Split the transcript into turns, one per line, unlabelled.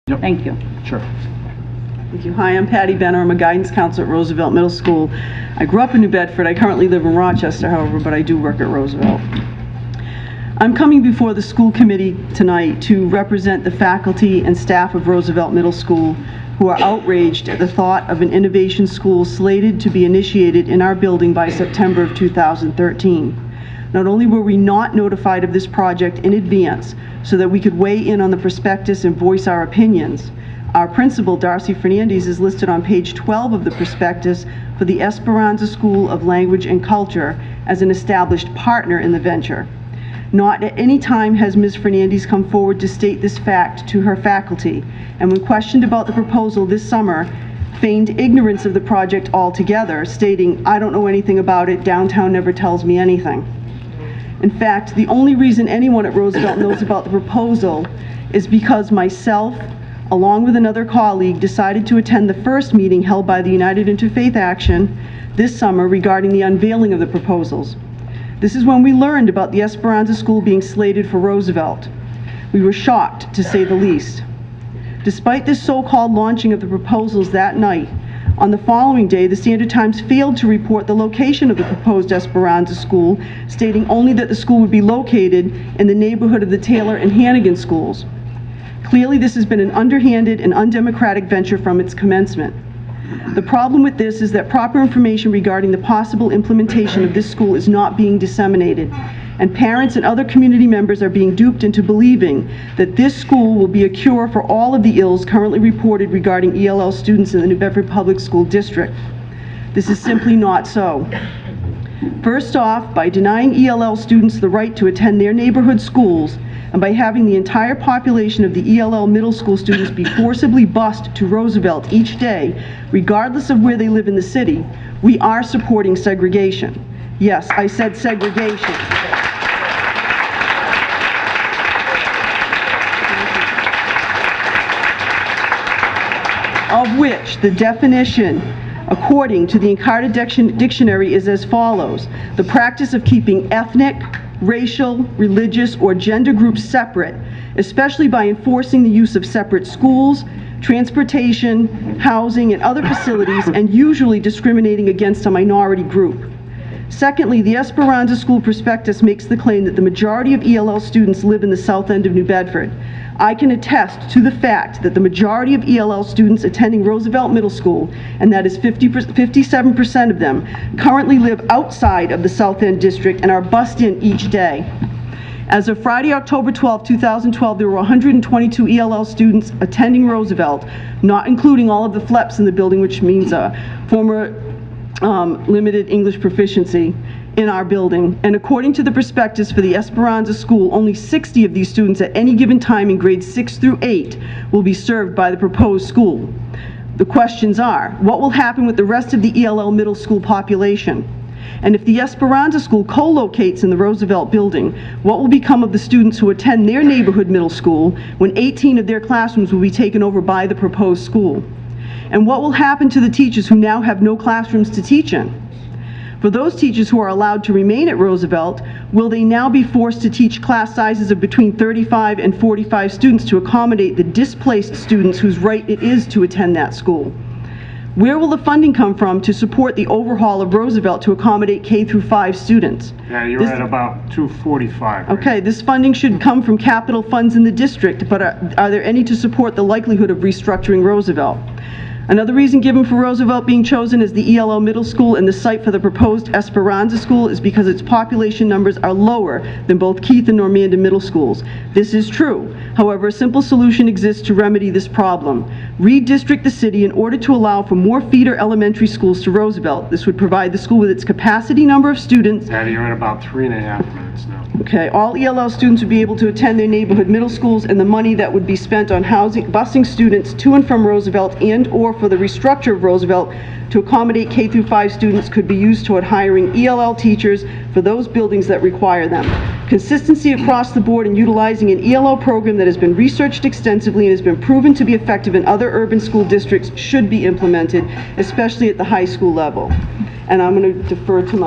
Yep.
Thank you.
Sure.
Thank you. Hi, I'm Patty Benner. I'm a guidance counselor at Roosevelt Middle School. I grew up in New Bedford. I currently live in Rochester, however, but I do work at Roosevelt. I'm coming before the school committee tonight to represent the faculty and staff of Roosevelt Middle School who are outraged at the thought of an innovation school slated to be initiated in our building by September of 2013. Not only were we not notified of this project in advance so that we could weigh in on the prospectus and voice our opinions, our principal, Darcy Fernandez, is listed on page 12 of the prospectus for the Esperanza School of Language and Culture as an established partner in the venture. Not at any time has Ms. Fernandez come forward to state this fact to her faculty, and when questioned about the proposal this summer, feigned ignorance of the project altogether, stating, "I don't know anything about it, downtown never tells me anything." In fact, the only reason anyone at Roosevelt knows about the proposal is because myself, along with another colleague, decided to attend the first meeting held by the United Interfaith Action this summer regarding the unveiling of the proposals. This is when we learned about the Esperanza School being slated for Roosevelt. We were shocked, to say the least. Despite this so-called launching of the proposals that night, on the following day, the Standard Times failed to report the location of the proposed Esperanza School, stating only that the school would be located in the neighborhood of the Taylor and Hannigan schools. Clearly, this has been an underhanded and undemocratic venture from its commencement. The problem with this is that proper information regarding the possible implementation of this school is not being disseminated, and parents and other community members are being duped into believing that this school will be a cure for all of the ills currently reported regarding ELL students in the New Bedford Public School District. This is simply not so. First off, by denying ELL students the right to attend their neighborhood schools, and by having the entire population of the ELL middle school students be forcibly bused to Roosevelt each day, regardless of where they live in the city, we are supporting segregation. Yes, I said segregation. Of which the definition, according to the Encarta Dictionary, is as follows: the practice of keeping ethnic, racial, religious, or gender groups separate, especially by enforcing the use of separate schools, transportation, housing, and other facilities, and usually discriminating against a minority group. Secondly, the Esperanza School prospectus makes the claim that the majority of ELL students live in the south end of New Bedford. I can attest to the fact that the majority of ELL students attending Roosevelt Middle School, and that is 57% of them, currently live outside of the South End District and are bused in each day. As of Friday, October 12, 2012, there were 122 ELL students attending Roosevelt, not including all of the FLEPs in the building, which means former limited English proficiency in our building. And according to the prospectus for the Esperanza School, only 60 of these students at any given time in grades 6 through 8 will be served by the proposed school. The questions are, what will happen with the rest of the ELL middle school population? And if the Esperanza School co-locates in the Roosevelt building, what will become of the students who attend their neighborhood middle school when 18 of their classrooms will be taken over by the proposed school? And what will happen to the teachers who now have no classrooms to teach in? For those teachers who are allowed to remain at Roosevelt, will they now be forced to teach class sizes of between 35 and 45 students to accommodate the displaced students whose right it is to attend that school? Where will the funding come from to support the overhaul of Roosevelt to accommodate K through 5 students?
Yeah, you're at about 245. Right?
Okay, this funding should come from capital funds in the district, but are there any to support the likelihood of restructuring Roosevelt? Another reason given for Roosevelt being chosen as the ELL middle school and the site for the proposed Esperanza School is because its population numbers are lower than both Keith and Normandin middle schools. This is true. However, a simple solution exists to remedy this problem. Redistrict the city in order to allow for more feeder elementary schools to Roosevelt. This would provide the school with its capacity number of students.
Patty, you're at about 3.5 minutes now.
Okay, all ELL students would be able to attend their neighborhood middle schools, and the money that would be spent on housing, busing students to and from Roosevelt and or for the restructure of Roosevelt to accommodate K through 5 students could be used toward hiring ELL teachers for those buildings that require them. Consistency across the board in utilizing an ELL program that has been researched extensively and has been proven to be effective in other urban school districts should be implemented, especially at the high school level. And I'm going to defer to my